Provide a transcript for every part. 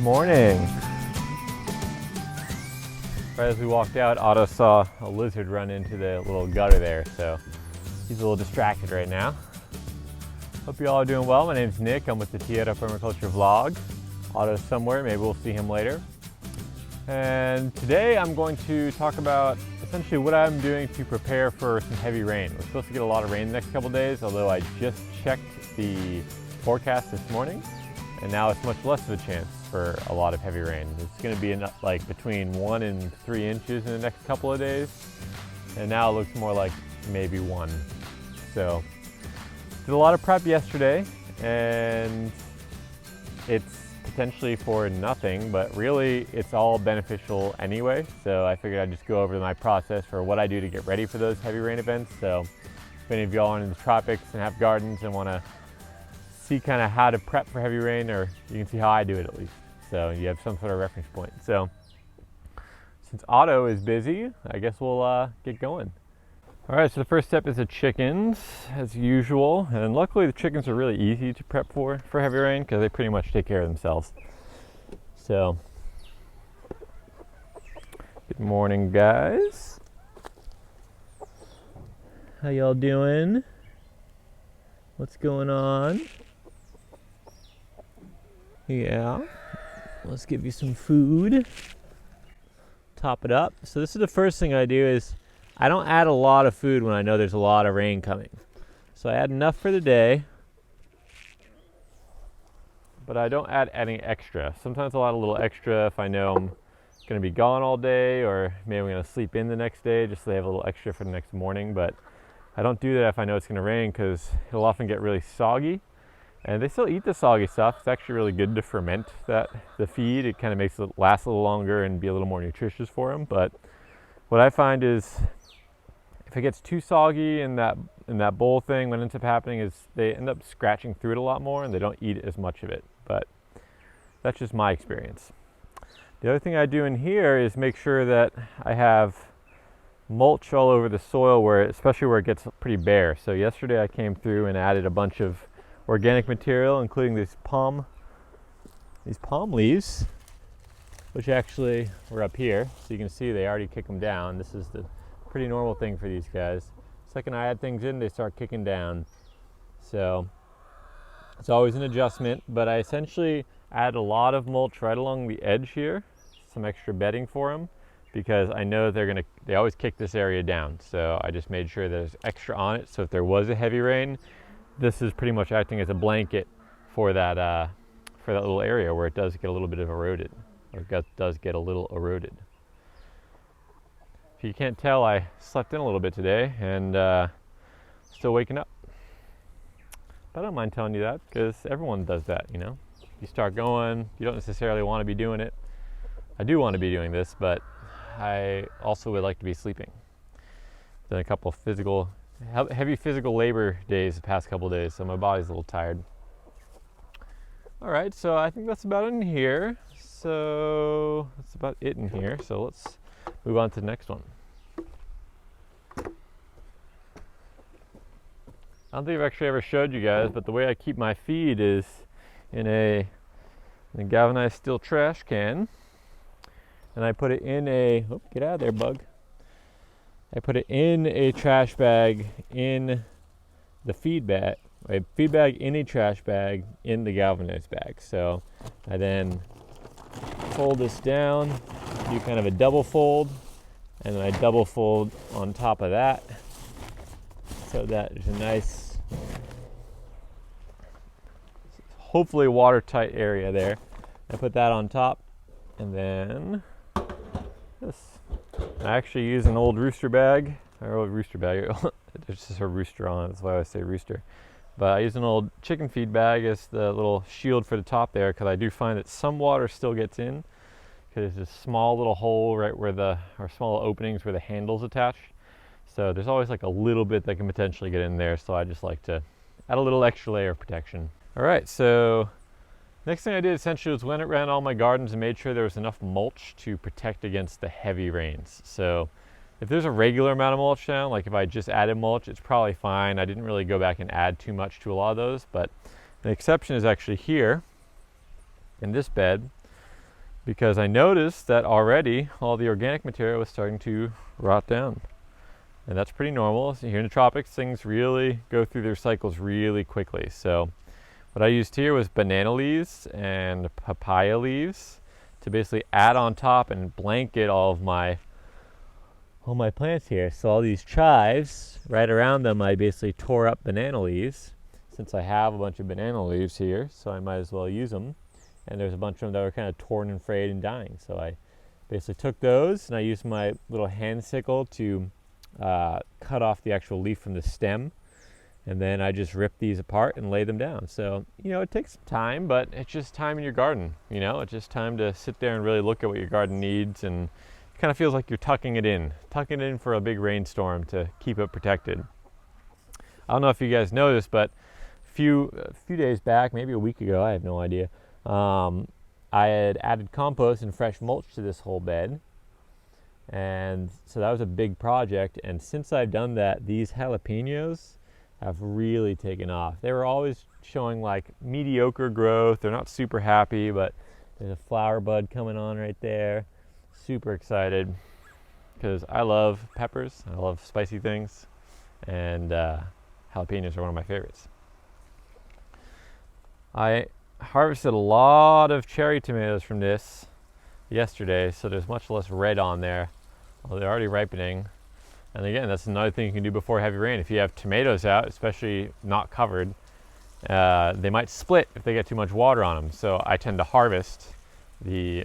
morning. Right as we walked out, Otto saw a lizard run into the little gutter there, so he's a little distracted right now. Hope you all are doing well. My name's Nick. I'm with the Tierra Permaculture vlog. Otto's somewhere, maybe we'll see him later. And today I'm going to talk about essentially what I'm doing to prepare for some heavy rain. We're supposed to get a lot of rain the next couple days, although I just checked the forecast this morning, and now it's much less of a chance for a lot of heavy rain. It's going to be like between 1 and 3 inches in the next couple of days, and now it looks more like maybe 1. So did a lot of prep yesterday, and it's potentially for nothing, but really it's all beneficial anyway. So I figured I'd just go over my process for what I do to get ready for those heavy rain events. So if any of y'all are in the tropics and have gardens and want to see kind of how to prep for heavy rain, or you can see how I do it at least, so you have some sort of reference point. So since Otto is busy, I guess we'll get going. All right, so the first step is the chickens, as usual, and luckily the chickens are really easy to prep for heavy rain because they pretty much take care of themselves. So good morning, guys. How y'all doing? What's going on? Yeah, let's give you some food. Top it up. So this is the first thing I do is I don't add a lot of food when I know there's a lot of rain coming. So I add enough for the day, but I don't add any extra. Sometimes I'll add a little extra if I know I'm going to be gone all day, or maybe I'm going to sleep in the next day just so they have a little extra for the next morning. But I don't do that if I know it's going to rain, because it'll often get really soggy. And they still eat the soggy stuff. It's actually really good to ferment the feed. It kind of makes it last a little longer and be a little more nutritious for them. But what I find is if it gets too soggy in that bowl thing, what ends up happening is they end up scratching through it a lot more and they don't eat as much of it. But that's just my experience. The other thing I do in here is make sure that I have mulch all over the soil, especially where it gets pretty bare. So yesterday I came through and added a bunch of organic material, including these palm leaves, which actually were up here. So you can see they already kick them down. This is the pretty normal thing for these guys. Second I add things in, they start kicking down. So it's always an adjustment, but I essentially add a lot of mulch right along the edge here, some extra bedding for them, because I know they always kick this area down. So I just made sure there's extra on it, so if there was a heavy rain, this is pretty much acting as a blanket for that little area where it does get a little bit of eroded, or does get a little eroded. If you can't tell, I slept in a little bit today and still waking up. But I don't mind telling you that, because everyone does that, you know. You start going, you don't necessarily want to be doing it. I do want to be doing this, but I also would like to be sleeping. Done a couple of heavy physical labor days the past couple days, so my body's a little tired. All right, so I think that's about it in here. So that's about it in here. So let's move on to the next one. I don't think I've actually ever showed you guys, but the way I keep my feed is in a galvanized steel trash can, and I put it in get out of there, bug. I put it in a trash bag in the feed bag, in a trash bag in the galvanized bag. So I then fold this down, do kind of a double fold, and then I double fold on top of that, so that there's a nice, hopefully watertight area there. I put that on top, and then this. I actually use an old rooster bag. There's just a rooster on it, that's why I always say rooster. But I use an old chicken feed bag as the little shield for the top there, because I do find that some water still gets in, because there's a small little hole right where or small openings where the handle's attached. So there's always like a little bit that can potentially get in there, so I just like to add a little extra layer of protection. All right, so next thing I did essentially was went around all my gardens and made sure there was enough mulch to protect against the heavy rains. So if there's a regular amount of mulch down, like if I just added mulch, it's probably fine. I didn't really go back and add too much to a lot of those, but the exception is actually here in this bed. because I noticed that already all the organic material was starting to rot down. And that's pretty normal. So here in the tropics, things really go through their cycles really quickly. So what I used here was banana leaves and papaya leaves to basically add on top and blanket all my plants here. So all these chives, right around them, I basically tore up banana leaves, since I have a bunch of banana leaves here, so I might as well use them. And there's a bunch of them that were kind of torn and frayed and dying. So I basically took those and I used my little hand sickle to cut off the actual leaf from the stem. And then I just rip these apart and lay them down. So, it takes some time, but it's just time in your garden. It's just time to sit there and really look at what your garden needs, and it kind of feels like you're tucking it in for a big rainstorm to keep it protected. I don't know if you guys noticed, but a few days back, maybe a week ago, I have no idea, I had added compost and fresh mulch to this whole bed. And so that was a big project. And since I've done that, these jalapenos have really taken off. They were always showing like mediocre growth. They're not super happy, but there's a flower bud coming on right there. Super excited because I love peppers. I love spicy things, and jalapenos are one of my favorites. I harvested a lot of cherry tomatoes from this yesterday, so there's much less red on there. Well, they're already ripening. And again, that's another thing you can do before heavy rain. If you have tomatoes out, especially not covered, they might split if they get too much water on them. So I tend to harvest any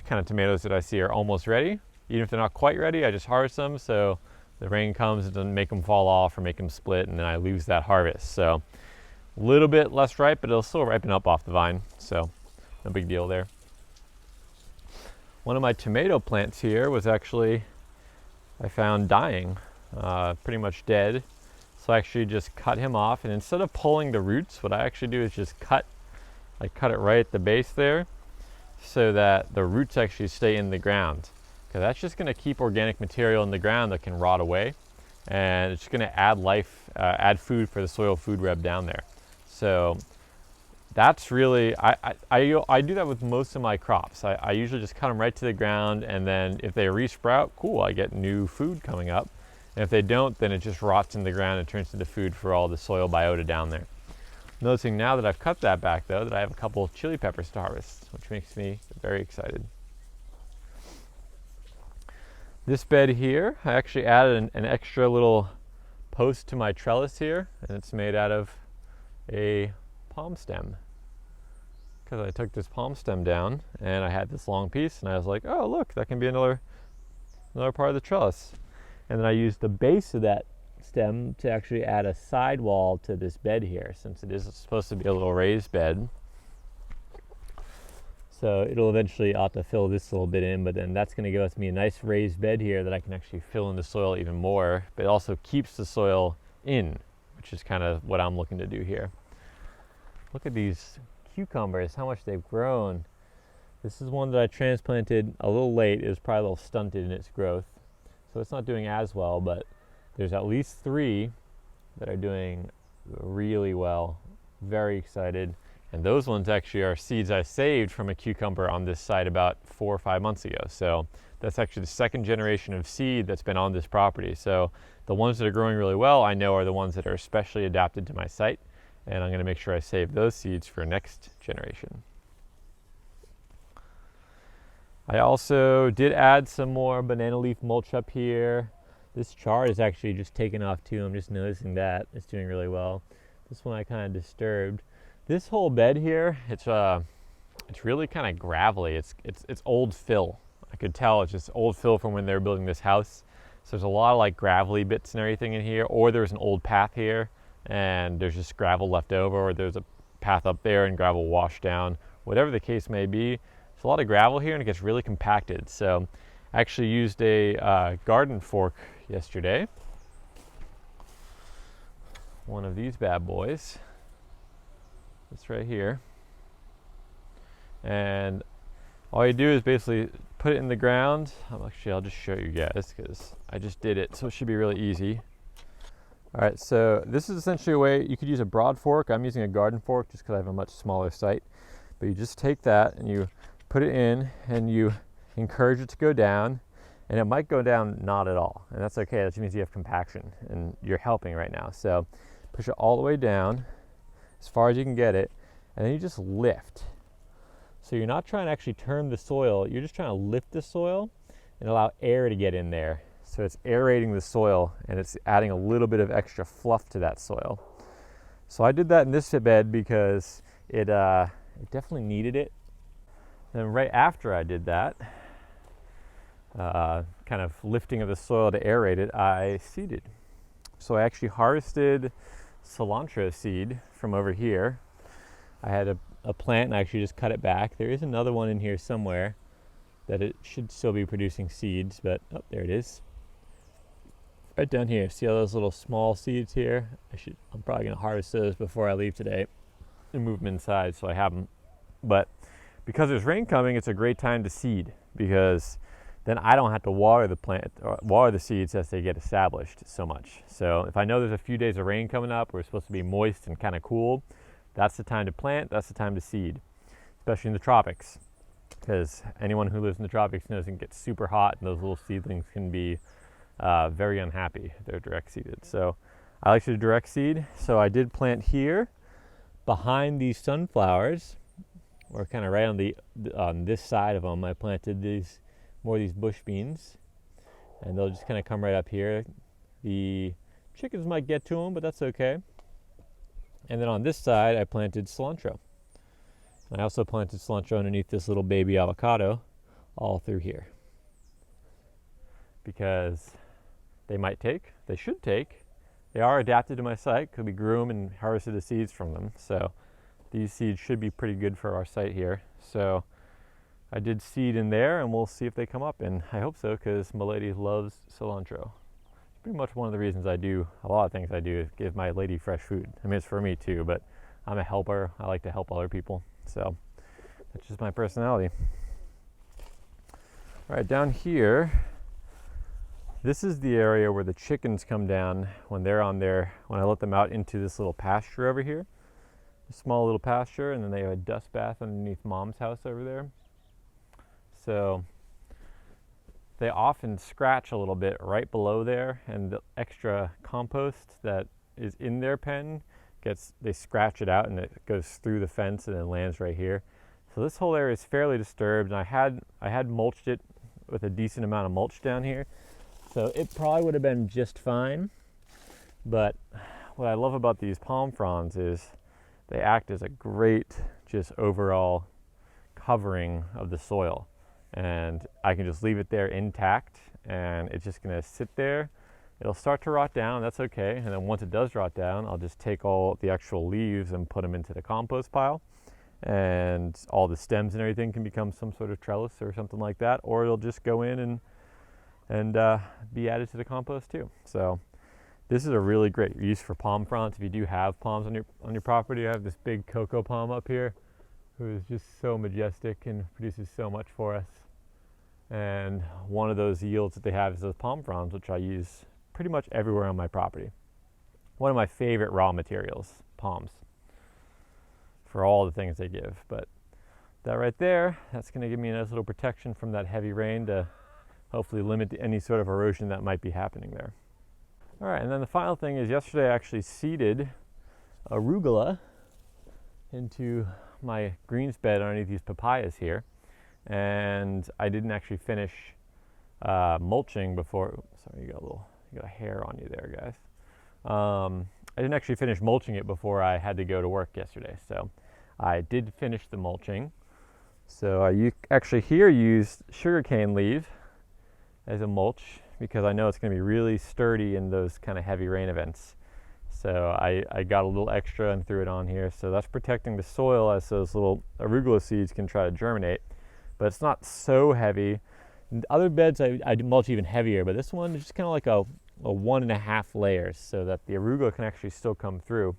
kind of tomatoes that I see are almost ready. Even if they're not quite ready, I just harvest them so the rain comes and doesn't make them fall off or make them split, and then I lose that harvest. So a little bit less ripe, but it'll still ripen up off the vine. So no big deal there. One of my tomato plants here was actually, I found dying, pretty much dead. So I actually just cut him off, and instead of pulling the roots, what I actually do is just cut it right at the base there, so that the roots actually stay in the ground. Because that's just going to keep organic material in the ground that can rot away, and it's just going to add life, add food for the soil food web down there. So that's really, I do that with most of my crops. I usually just cut them right to the ground, and then if they resprout, cool, I get new food coming up. And if they don't, then it just rots in the ground and turns into food for all the soil biota down there. Noticing now that I've cut that back, though, that I have a couple of chili peppers to harvest, which makes me very excited. This bed here, I actually added an extra little post to my trellis here, and it's made out of a palm stem. Because I took this palm stem down and I had this long piece, and I was like, oh look, that can be another part of the trellis. And then I used the base of that stem to actually add a sidewall to this bed here, since it is supposed to be a little raised bed. So it'll eventually autofill this little bit in, but then that's going to give us me a nice raised bed here that I can actually fill in the soil even more, but it also keeps the soil in, which is kind of what I'm looking to do here. Look at these cucumbers, how much they've grown. This is one that I transplanted a little late. It was probably a little stunted in its growth, so it's not doing as well, but there's at least 3 that are doing really well. Very excited. And those ones actually are seeds I saved from a cucumber on this site about 4 or 5 months ago. So that's actually the second generation of seed that's been on this property. So the ones that are growing really well, I know, are the ones that are especially adapted to my site. And I'm going to make sure I save those seeds for next generation. I also did add some more banana leaf mulch up here. This chard is actually just taken off too. I'm just noticing that it's doing really well. This one I kind of disturbed. This whole bed here, it's really kind of gravelly. It's old fill. I could tell it's just old fill from when they were building this house. So there's a lot of like gravelly bits and everything in here, or there's an old path here and there's just gravel left over, or there's a path up there and gravel washed down. Whatever the case may be, there's a lot of gravel here and it gets really compacted. So I actually used a garden fork yesterday. One of these bad boys. It's right here. And all you do is basically put it in the ground. I'll just show you guys because I just did it, so it should be really easy. All right, so this is essentially a way you could use a broad fork. I'm using a garden fork just because I have a much smaller site. But you just take that and you put it in and you encourage it to go down, and it might go down not at all, and that's okay. That just means you have compaction and you're helping right now. So push it all the way down as far as you can get it, and then you just lift. So you're not trying to actually turn the soil, you're just trying to lift the soil and allow air to get in there. So it's aerating the soil and it's adding a little bit of extra fluff to that soil. So I did that in this bed because it definitely needed it. Then right after I did that, kind of lifting of the soil to aerate it, I seeded. So I actually harvested cilantro seed from over here. I had a plant and I actually just cut it back. There is another one in here somewhere that it should still be producing seeds, but oh, there it is. Right down here. See all those little small seeds here? I'm probably gonna harvest those before I leave today and move them inside so I have them. But because there's rain coming, it's a great time to seed, because then I don't have to water the plant or water the seeds as they get established so much. So if I know there's a few days of rain coming up, we're supposed to be moist and kind of cool, that's the time to plant, that's the time to seed, especially in the tropics, because anyone who lives in the tropics knows it can get super hot and those little seedlings can be very unhappy if they're direct seeded. So I like to direct seed. So I did plant here behind these sunflowers, or kind of right on this side of them. I planted more of these bush beans, and they'll just kind of come right up here. The chickens might get to them, but that's okay. And then on this side I planted cilantro. And I also planted cilantro underneath this little baby avocado all through here, because they should take. They are adapted to my site because we grew them and harvested the seeds from them. So these seeds should be pretty good for our site here. So I did seed in there, and we'll see if they come up, and I hope so, because my lady loves cilantro. It's pretty much one of the reasons I do a lot of things I do is give my lady fresh food. I mean, it's for me too, but I'm a helper. I like to help other people. So that's just my personality. All right, down here, this is the area where the chickens come down when I let them out into this little pasture over here. A small little pasture, and then they have a dust bath underneath Mom's house over there. So they often scratch a little bit right below there, and the extra compost that is in their pen they scratch it out and it goes through the fence and then lands right here. So this whole area is fairly disturbed, and I had mulched it with a decent amount of mulch down here. So it probably would have been just fine. But what I love about these palm fronds is they act as a great just overall covering of the soil. And I can just leave it there intact, and it's just gonna sit there. It'll start to rot down, that's okay. And then once it does rot down, I'll just take all the actual leaves and put them into the compost pile. And all the stems and everything can become some sort of trellis or something like that, or it'll just go in and be added to the compost too. So this is a really great use for palm fronds. If you do have palms on your property, I have this big cocoa palm up here who is just so majestic and produces so much for us. And one of those yields that they have is those palm fronds, which I use pretty much everywhere on my property. One of my favorite raw materials, palms, for all the things they give. But that right there, that's going to give me a nice little protection from that heavy rain to hopefully limit any sort of erosion that might be happening there. All right, and then the final thing is yesterday I actually seeded arugula into my greens bed underneath these papayas here, and I didn't actually finish mulching before. Sorry, you got a hair on you there, guys. I didn't actually finish mulching it before I had to go to work yesterday, so I did finish the mulching. So I actually here used sugarcane leaves as a mulch because I know it's going to be really sturdy in those kind of heavy rain events. So I got a little extra and threw it on here. So that's protecting the soil as those little arugula seeds can try to germinate. But it's not so heavy. In other beds I mulch even heavier, but this one is just kind of like a 1.5 layers so that the arugula can actually still come through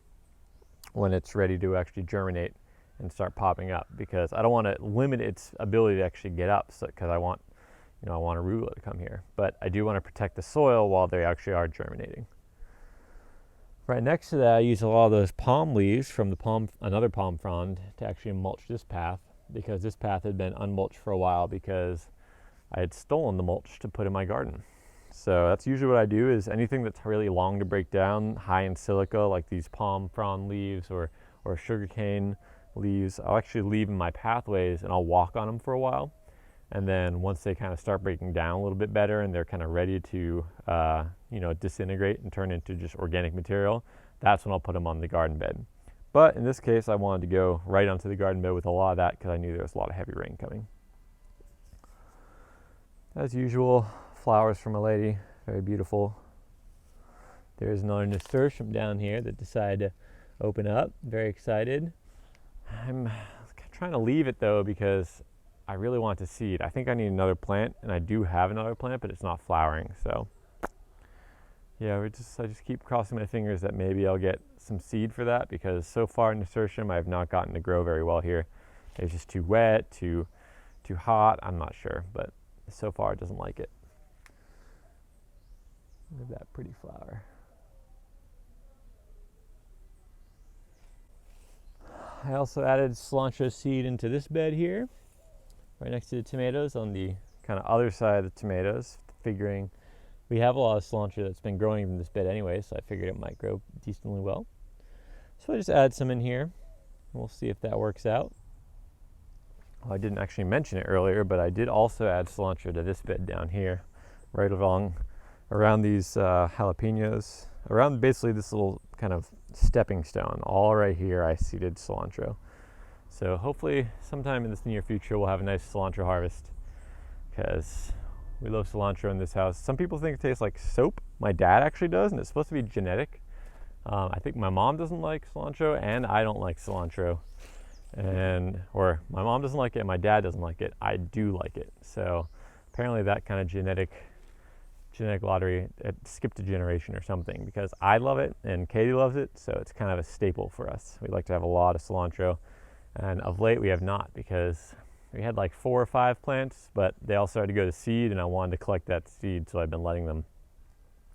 when it's ready to actually germinate and start popping up, because I don't want to limit its ability to actually get up, because I want arugula to come here, but I do want to protect the soil while they actually are germinating. Right next to that, I use a lot of those palm leaves from another palm frond to actually mulch this path. because this path had been unmulched for a while because I had stolen the mulch to put in my garden. So that's usually what I do, is anything that's really long to break down, high in silica, like these palm frond leaves or sugarcane leaves, I'll actually leave in my pathways and I'll walk on them for a while. And then once they kind of start breaking down a little bit better and they're kind of ready to, disintegrate and turn into just organic material, that's when I'll put them on the garden bed. But in this case, I wanted to go right onto the garden bed with a lot of that because I knew there was a lot of heavy rain coming. As usual, flowers from a lady, very beautiful. There's another nasturtium down here that decided to open up, very excited. I'm trying to leave it though because I really want to seed. I think I need another plant, and I do have another plant, but it's not flowering. So yeah, I just keep crossing my fingers that maybe I'll get some seed for that, because so far nasturtium I have not gotten to grow very well here. It's just too wet, too hot, I'm not sure, but so far it doesn't like it. Look at that pretty flower. I also added cilantro seed into this bed here, right next to the tomatoes, on the kind of other side of the tomatoes, figuring we have a lot of cilantro that's been growing in this bed anyway, so I figured it might grow decently well. So I just add some in here. We'll see if that works out. Well, I didn't actually mention it earlier, but I did also add cilantro to this bed down here, right around these jalapenos, around basically this little kind of stepping stone. All right here I seeded cilantro. So hopefully sometime in this near future we'll have a nice cilantro harvest, because we love cilantro in this house. Some people think it tastes like soap. My dad actually does, and it's supposed to be genetic. I think my mom doesn't like cilantro, and I don't like cilantro. Or my mom doesn't like it and my dad doesn't like it. I do like it. So apparently that kind of genetic lottery, it skipped a generation or something, because I love it and Katie loves it, so it's kind of a staple for us. We like to have a lot of cilantro, and of late we have not, because we had like 4 or 5 plants, but they all started to go to seed, and I wanted to collect that seed, so I've been letting them.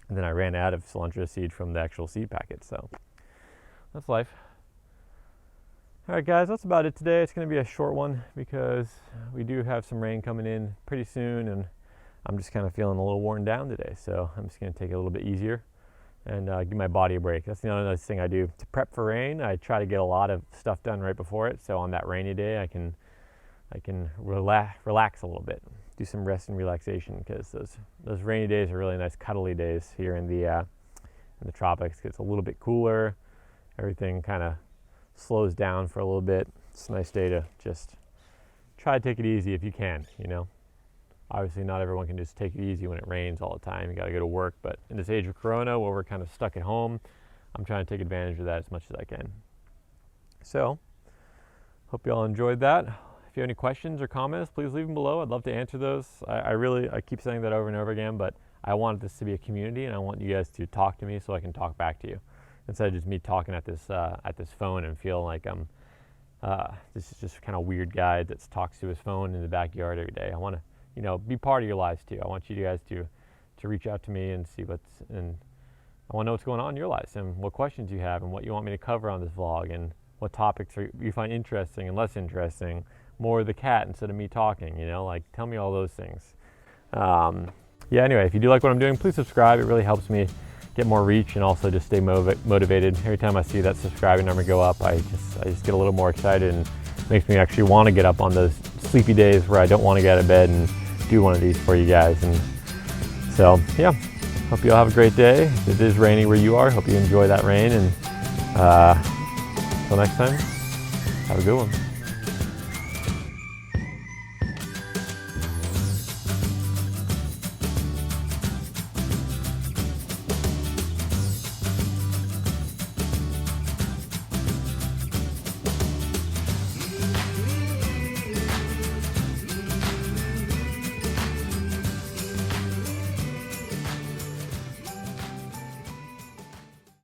And then I ran out of cilantro seed from the actual seed packet, so that's life. All right, guys, that's about it today. It's going to be a short one because we do have some rain coming in pretty soon, and I'm just kind of feeling a little worn down today, so I'm just going to take it a little bit easier and give my body a break. That's the other thing I do to prep for rain. I try to get a lot of stuff done right before it, so on that rainy day I can relax a little bit, do some rest and relaxation, because those rainy days are really nice cuddly days here in the tropics. It gets a little bit cooler, everything kind of slows down for a little bit. It's a nice day to just try to take it easy if you can, Obviously not everyone can just take it easy when it rains all the time. You got to go to work, but in this age of Corona where we're kind of stuck at home, I'm trying to take advantage of that as much as I can. So hope you all enjoyed that. If you have any questions or comments, please leave them below. I'd love to answer those. I keep saying that over and over again, but I want this to be a community, and I want you guys to talk to me so I can talk back to you, instead of just me talking at this phone and feeling like I'm this is just kind of weird guy that talks to his phone in the backyard every day. I want to be part of your lives too. I want you guys to reach out to me and see and I want to know what's going on in your lives and what questions you have and what you want me to cover on this vlog, and what topics you find interesting and less interesting. More of the cat instead of me talking, tell me all those things. Anyway, if you do like what I'm doing, please subscribe. It really helps me get more reach and also just stay motivated. Every time I see that subscribing number go up, I just get a little more excited, and makes me actually want to get up on those sleepy days where I don't want to get out of bed and do one of these for you guys. And so yeah, hope you all have a great day. If it is rainy where you are, hope you enjoy that rain, and until next time, have a good one.